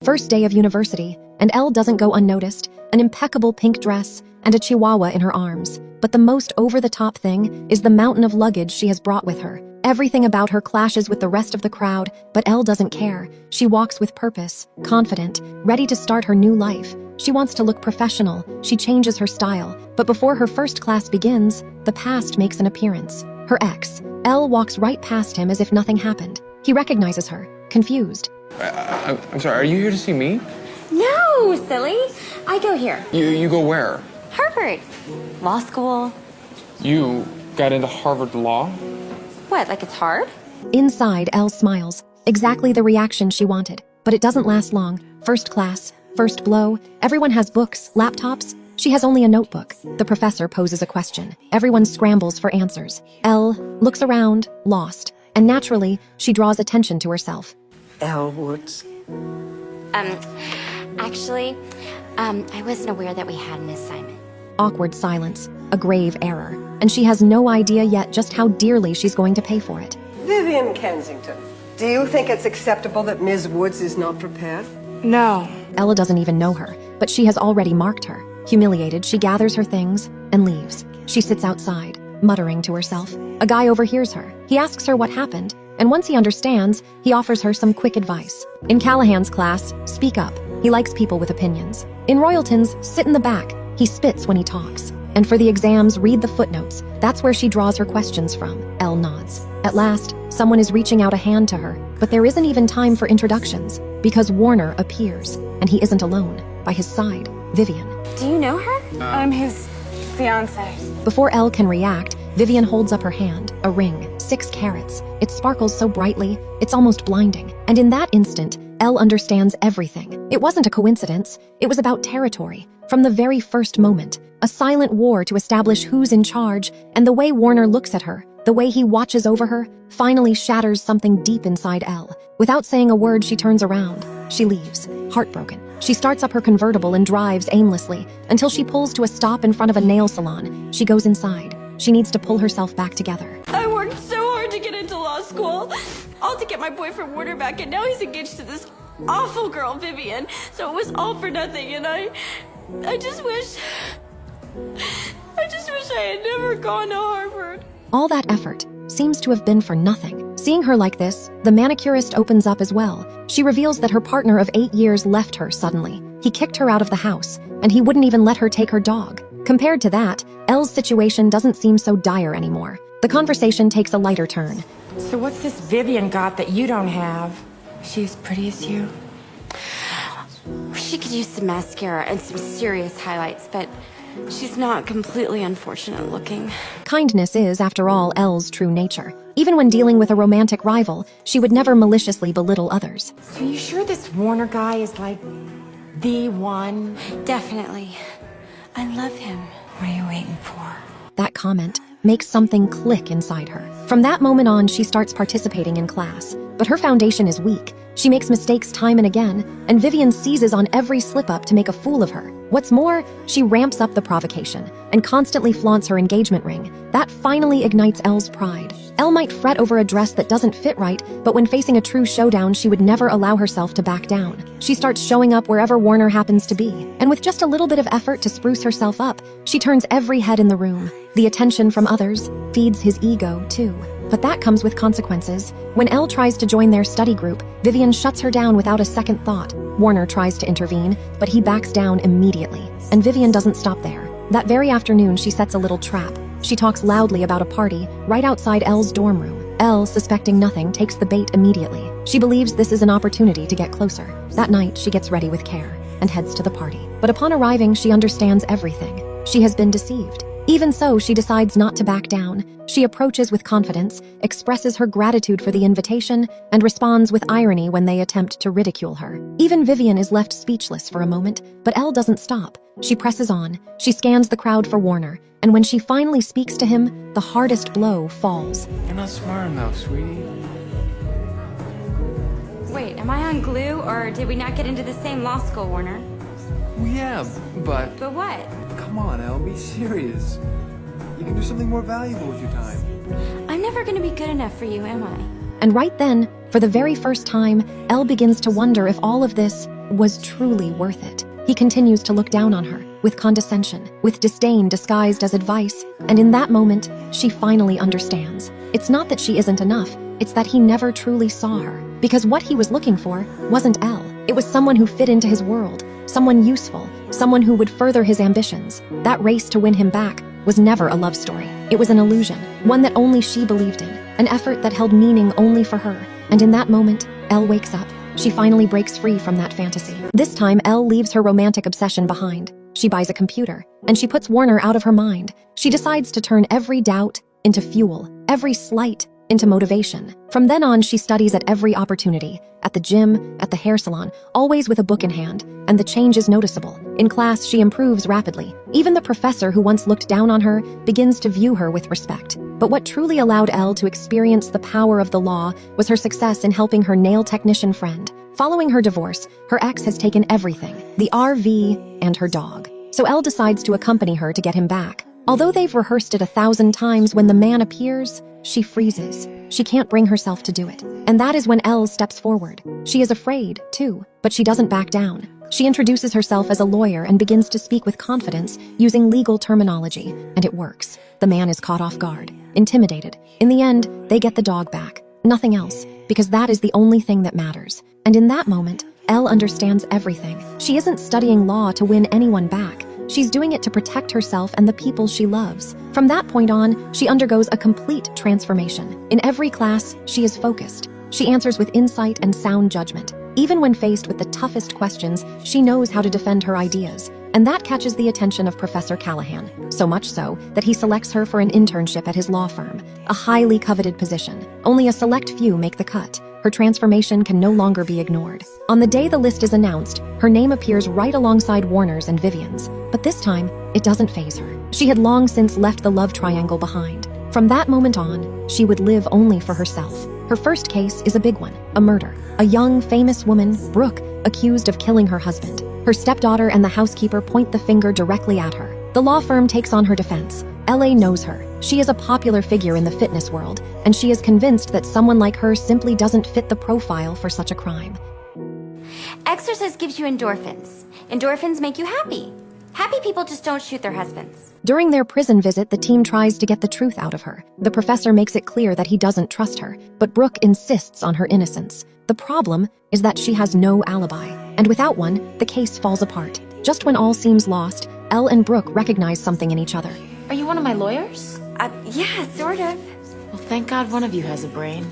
First day of university, and Elle doesn't go unnoticed, an impeccable pink dress and a chihuahua in her arms. But the most over-the-top thing is the mountain of luggage she has brought with her. Everything about her clashes with the rest of the crowd, but Elle doesn't care. She walks with purpose, confident, ready to start her new life. She wants to look professional, she changes her style, but before her first class begins, the past makes an appearance. Her ex. Elle walks right past him as if nothing happened. He recognizes her, confused. I'm sorry, are you here to see me? No, silly. I go here. You go where? Harvard. Law school. You got into Harvard Law? What, like it's hard? Inside, Elle smiles. Exactly the reaction she wanted. But it doesn't last long. First class, first blow. Everyone has books, laptops. She has only a notebook. The professor poses a question. Everyone scrambles for answers. Elle looks around, lost. And naturally, she draws attention to herself. Elle Woods. Actually, I wasn't aware that we had an assignment. Awkward silence, a grave error. And she has no idea yet just how dearly she's going to pay for it. Vivian Kensington, do you think it's acceptable that Ms. Woods is not prepared? No. Ella doesn't even know her, but she has already marked her. Humiliated, she gathers her things and leaves. She sits outside, muttering to herself. A guy overhears her. He asks her what happened, and once he understands, he offers her some quick advice. In Callahan's class, speak up. He likes people with opinions. In Royalton's, sit in the back. He spits when he talks. And for the exams, read the footnotes. That's where she draws her questions from. Elle nods. At last, someone is reaching out a hand to her, but there isn't even time for introductions, because Warner appears, and he isn't alone. By his side, Vivian. Do you know her? I'm his fiance. Before Elle can react, Vivian holds up her hand, a ring, 6 carats. It sparkles so brightly, it's almost blinding. And in that instant, Elle understands everything. It wasn't a coincidence, it was about territory. From the very first moment, a silent war to establish who's in charge, and the way Warner looks at her, the way he watches over her, finally shatters something deep inside Elle. Without saying a word, she turns around. She leaves, heartbroken. She starts up her convertible and drives aimlessly until she pulls to a stop in front of a nail salon. She goes inside. She needs to pull herself back together. I worked so hard to get into law school, all to get my boyfriend Warner back, and now he's engaged to this awful girl, Vivian. So it was all for nothing, and I just wish I had never gone to Harvard. All that effort seems to have been for nothing. Seeing her like this, the manicurist opens up as well. She reveals that her partner of 8 years left her suddenly. He kicked her out of the house, and he wouldn't even let her take her dog. Compared to that, Elle's situation doesn't seem so dire anymore. The conversation takes a lighter turn. So what's this Vivian got that you don't have? She's pretty as you. She could use some mascara and some serious highlights, but she's not completely unfortunate looking. Kindness is, after all, Elle's true nature. Even when dealing with a romantic rival, she would never maliciously belittle others. So you sure this Warner guy is like the one? Definitely. I love him. What are you waiting for? That comment makes something click inside her. From that moment on, she starts participating in class. But her foundation is weak. She makes mistakes time and again, and Vivian seizes on every slip-up to make a fool of her. What's more, she ramps up the provocation and constantly flaunts her engagement ring. That finally ignites Elle's pride. Elle might fret over a dress that doesn't fit right, but when facing a true showdown, she would never allow herself to back down. She starts showing up wherever Warner happens to be, and with just a little bit of effort to spruce herself up, she turns every head in the room. The attention from others feeds his ego, too. But that comes with consequences. When Elle tries to join their study group, Vivian shuts her down without a second thought. Warner tries to intervene, but he backs down immediately. And Vivian doesn't stop there. That very afternoon, she sets a little trap. She talks loudly about a party right outside Elle's dorm room. Elle, suspecting nothing, takes the bait immediately. She believes this is an opportunity to get closer. That night, she gets ready with care and heads to the party. But upon arriving, she understands everything. She has been deceived. Even so, she decides not to back down. She approaches with confidence, expresses her gratitude for the invitation, and responds with irony when they attempt to ridicule her. Even Vivian is left speechless for a moment, but Elle doesn't stop. She presses on. She scans the crowd for Warner, and when she finally speaks to him, the hardest blow falls. You're not smart enough, sweetie. Wait, am I on glue, or did we not get into the same law school, Warner? Well, yeah, but But what? come on, Elle, be serious. You can do something more valuable with your time. I'm never gonna be good enough for you, am I? And right then, For the very first time, Elle begins to wonder if all of this was truly worth it. He continues to look down on her, with condescension, with disdain disguised as advice, and in that moment, she finally understands. It's not that she isn't enough, it's that he never truly saw her. Because what he was looking for wasn't Elle. It was someone who fit into his world, someone useful, someone who would further his ambitions. That race to win him back was never a love story. It was an illusion, one that only she believed in, an effort that held meaning only for her. And in that moment, Elle wakes up. She finally breaks free from that fantasy. This time, Elle leaves her romantic obsession behind. She buys a computer, and she puts Warner out of her mind. She decides to turn every doubt into fuel, every slight into motivation. From then on, she studies at every opportunity, at the gym, at the hair salon, always with a book in hand, and the change is noticeable. In class, she improves rapidly. Even the professor who once looked down on her begins to view her with respect. But what truly allowed Elle to experience the power of the law was her success in helping her nail technician friend. Following her divorce, her ex has taken everything, the RV and her dog. So Elle decides to accompany her to get him back. Although they've rehearsed it 1,000 times, when the man appears, she freezes. She can't bring herself to do it. And that is when Elle steps forward. She is afraid, too, but she doesn't back down. She introduces herself as a lawyer and begins to speak with confidence, using legal terminology, and it works. The man is caught off guard, intimidated. In the end, they get the dog back. Nothing else, because that is the only thing that matters. And in that moment, Elle understands everything. She isn't studying law to win anyone back. She's doing it to protect herself and the people she loves. From that point on, she undergoes a complete transformation. In every class, she is focused. She answers with insight and sound judgment. Even when faced with the toughest questions, she knows how to defend her ideas. And that catches the attention of Professor Callahan, so much so that he selects her for an internship at his law firm, a highly coveted position. Only a select few make the cut. Her transformation can no longer be ignored. On the day the list is announced, her name appears right alongside Warner's and Vivian's. But this time, it doesn't faze her. She had long since left the love triangle behind. From that moment on, she would live only for herself. Her first case is a big one, a murder. A young, famous woman, Brooke, accused of killing her husband. Her stepdaughter and the housekeeper point the finger directly at her. The law firm takes on her defense. LA knows her. She is a popular figure in the fitness world, and she is convinced that someone like her simply doesn't fit the profile for such a crime. Exercise gives you endorphins. Endorphins make you happy. Happy people just don't shoot their husbands. During their prison visit, the team tries to get the truth out of her. The professor makes it clear that he doesn't trust her, but Brooke insists on her innocence. The problem is that she has no alibi, and without one, the case falls apart. Just when all seems lost, Elle and Brooke recognize something in each other. Are you one of my lawyers? Yeah, sort of. Well, thank God one of you has a brain.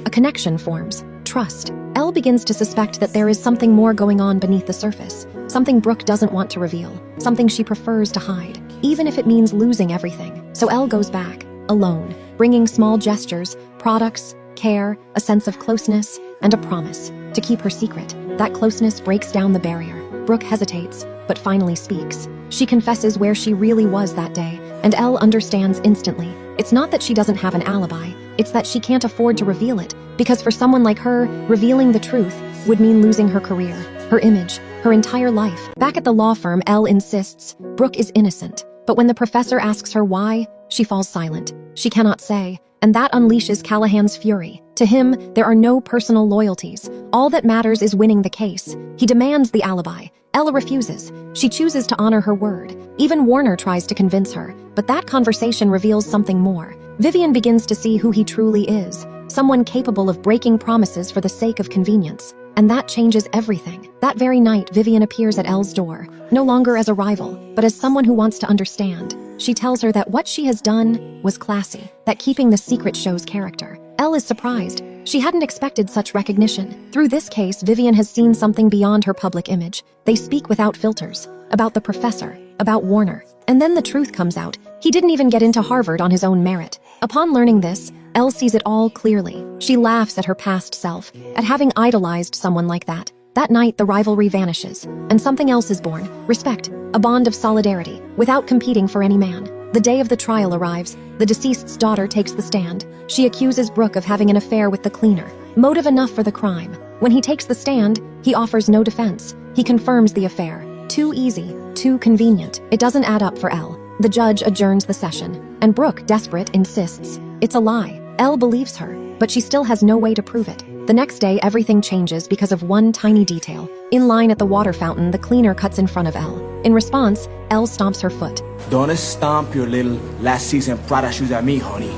A connection forms. Trust. Elle begins to suspect that there is something more going on beneath the surface. Something Brooke doesn't want to reveal. Something she prefers to hide, even if it means losing everything. So Elle goes back, alone, bringing small gestures, products, care, a sense of closeness, and a promise to keep her secret. That closeness breaks down the barrier. Brooke hesitates, but finally speaks. She confesses where she really was that day, and Elle understands instantly. It's not that she doesn't have an alibi, it's that she can't afford to reveal it, because for someone like her, revealing the truth would mean losing her career, her image, her entire life. Back at the law firm, Elle insists Brooke is innocent, but when the professor asks her why, she falls silent. She cannot say, and that unleashes Callahan's fury. To him, there are no personal loyalties. All that matters is winning the case. He demands the alibi. Ella refuses. She chooses to honor her word. Even Warner tries to convince her, but that conversation reveals something more. Vivian begins to see who he truly is, someone capable of breaking promises for the sake of convenience. And that changes everything. That very night, Vivian appears at Elle's door, no longer as a rival, but as someone who wants to understand. She tells her that what she has done was classy, that keeping the secret shows character. Elle is surprised. She hadn't expected such recognition. Through this case, Vivian has seen something beyond her public image. They speak without filters, about the professor, about Warner. And then the truth comes out. He didn't even get into Harvard on his own merit. Upon learning this, Elle sees it all clearly. She laughs at her past self, at having idolized someone like that. That night, the rivalry vanishes, and something else is born. Respect, a bond of solidarity, without competing for any man. The day of the trial arrives. The deceased's daughter takes the stand. She accuses Brooke of having an affair with the cleaner. Motive enough for the crime. When he takes the stand, he offers no defense. He confirms the affair. Too easy, too convenient. It doesn't add up for Elle. The judge adjourns the session, and Brooke, desperate, insists. It's a lie. Elle believes her, but she still has no way to prove it. The next day, everything changes because of one tiny detail. In line at the water fountain, the cleaner cuts in front of Elle. In response, Elle stomps her foot. Don't stomp your little last season Prada shoes at me, honey.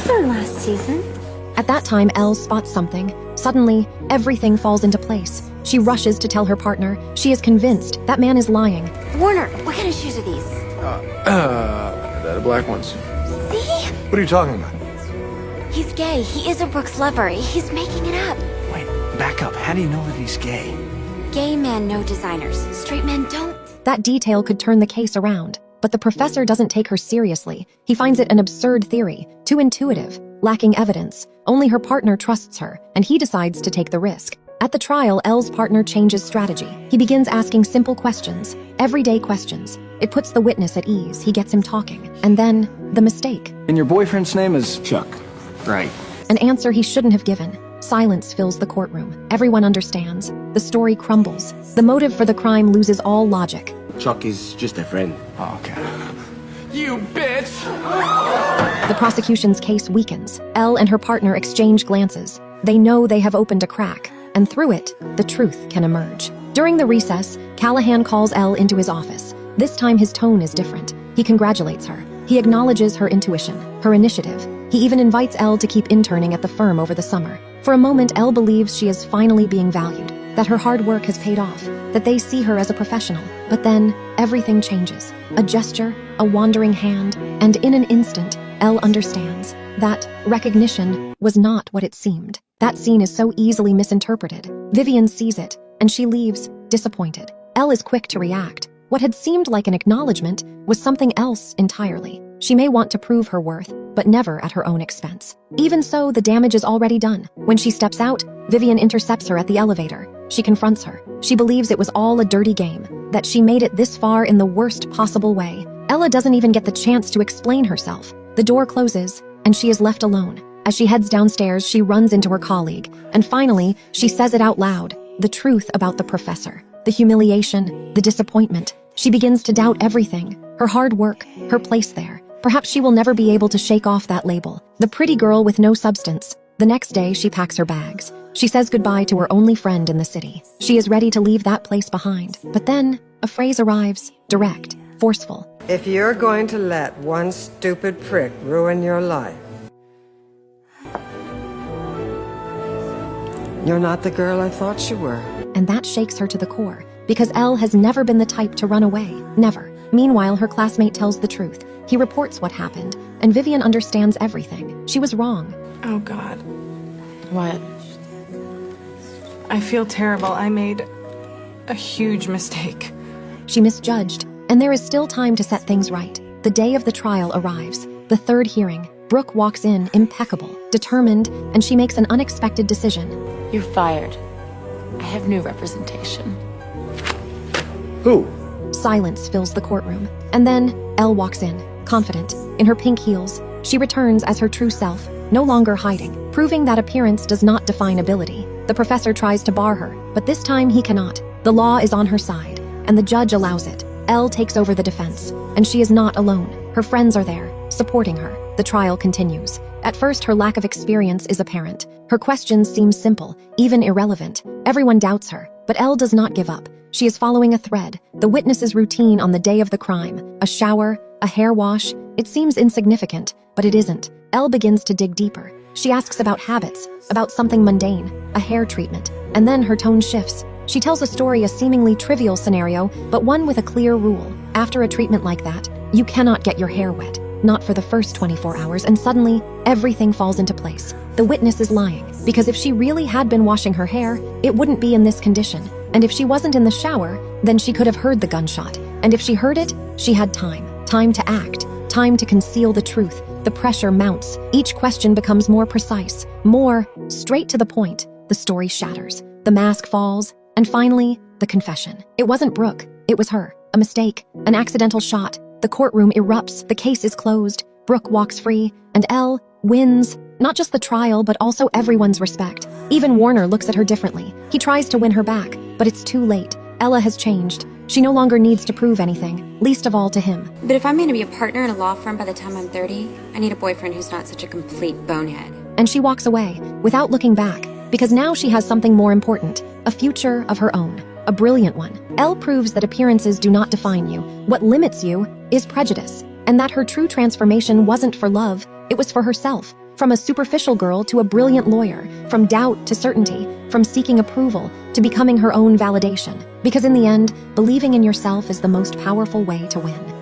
From last season. At that time, Elle spots something. Suddenly, everything falls into place. She rushes to tell her partner. She is convinced that man is lying. Warner, what kind of shoes are these? The black ones. See? What are you talking about? He's gay. He isn't Brooke's lover. He's making it up. Wait, back up. How do you know that he's gay? Gay men know designers. Straight men don't. That detail could turn the case around. But the professor doesn't take her seriously. He finds it an absurd theory, too intuitive, lacking evidence. Only her partner trusts her, and he decides to take the risk. At the trial, Elle's partner changes strategy. He begins asking simple questions, everyday questions. It puts the witness at ease. He gets him talking. And then, the mistake. And your boyfriend's name is Chuck. Right. An answer he shouldn't have given. Silence fills the courtroom. Everyone understands. The story crumbles. The motive for the crime loses all logic. Chuck is just a friend. Oh, okay. You bitch! The prosecution's case weakens. Elle and her partner exchange glances. They know they have opened a crack, and through it, the truth can emerge. During the recess, Callahan calls Elle into his office. This time his tone is different. He congratulates her. He acknowledges her intuition, her initiative. He even invites Elle to keep interning at the firm over the summer. For a moment, Elle believes she is finally being valued, that her hard work has paid off, that they see her as a professional. But then, everything changes. A gesture, a wandering hand, and in an instant, Elle understands that recognition was not what it seemed. That scene is so easily misinterpreted. Vivian sees it, and she leaves, disappointed. Elle is quick to react. What had seemed like an acknowledgement was something else entirely. She may want to prove her worth, but never at her own expense. Even so, the damage is already done. When she steps out, Vivian intercepts her at the elevator. She confronts her. She believes it was all a dirty game, that she made it this far in the worst possible way. Ella doesn't even get the chance to explain herself. The door closes, and she is left alone. As she heads downstairs, she runs into her colleague, and finally, she says it out loud, the truth about the professor. The humiliation, the disappointment. She begins to doubt everything, her hard work, her place there. Perhaps she will never be able to shake off that label. The pretty girl with no substance. The next day, she packs her bags. She says goodbye to her only friend in the city. She is ready to leave that place behind. But then, a phrase arrives, direct, forceful. If you're going to let one stupid prick ruin your life, you're not the girl I thought you were. And that shakes her to the core, because Elle has never been the type to run away. Never. Meanwhile, her classmate tells the truth. He reports what happened, and Vivian understands everything. She was wrong. Oh, God. What? I feel terrible. I made a huge mistake. She misjudged, and there is still time to set things right. The day of the trial arrives. The third hearing. Brooke walks in, impeccable, determined, and she makes an unexpected decision. You're fired. I have new representation. Who? Silence fills the courtroom. And then, Elle walks in, confident, in her pink heels. She returns as her true self, no longer hiding, proving that appearance does not define ability. The professor tries to bar her, but this time he cannot. The law is on her side, and the judge allows it. Elle takes over the defense, and she is not alone. Her friends are there, supporting her. The trial continues. At first, her lack of experience is apparent. Her questions seem simple, even irrelevant. Everyone doubts her, but Elle does not give up. She is following a thread, the witness's routine on the day of the crime. A shower, a hair wash. It seems insignificant, but it isn't. Elle begins to dig deeper. She asks about habits, about something mundane, a hair treatment, and then her tone shifts. She tells a story, a seemingly trivial scenario, but one with a clear rule. After a treatment like that, you cannot get your hair wet. Not for the first 24 hours, and suddenly, everything falls into place. The witness is lying, because if she really had been washing her hair, it wouldn't be in this condition. And if she wasn't in the shower, then she could have heard the gunshot. And if she heard it, she had time. Time to act. Time to conceal the truth. The pressure mounts. Each question becomes more precise. More straight to the point. The story shatters. The mask falls. And finally, the confession. It wasn't Brooke. It was her. A mistake. An accidental shot. The courtroom erupts. The case is closed. Brooke walks free. And Elle wins. Not just the trial, but also everyone's respect. Even Warner looks at her differently. He tries to win her back, but it's too late. Ella has changed. She no longer needs to prove anything, least of all to him. But if I'm going to be a partner in a law firm by the time I'm 30, I need a boyfriend who's not such a complete bonehead. and she walks away without looking back because now she has something more important, a future of her own, a brilliant one. Elle proves that appearances do not define you. What limits you is prejudice, and that her true transformation wasn't for love, it was for herself. From a superficial girl to a brilliant lawyer, from doubt to certainty, from seeking approval to becoming her own validation. Because in the end, believing in yourself is the most powerful way to win.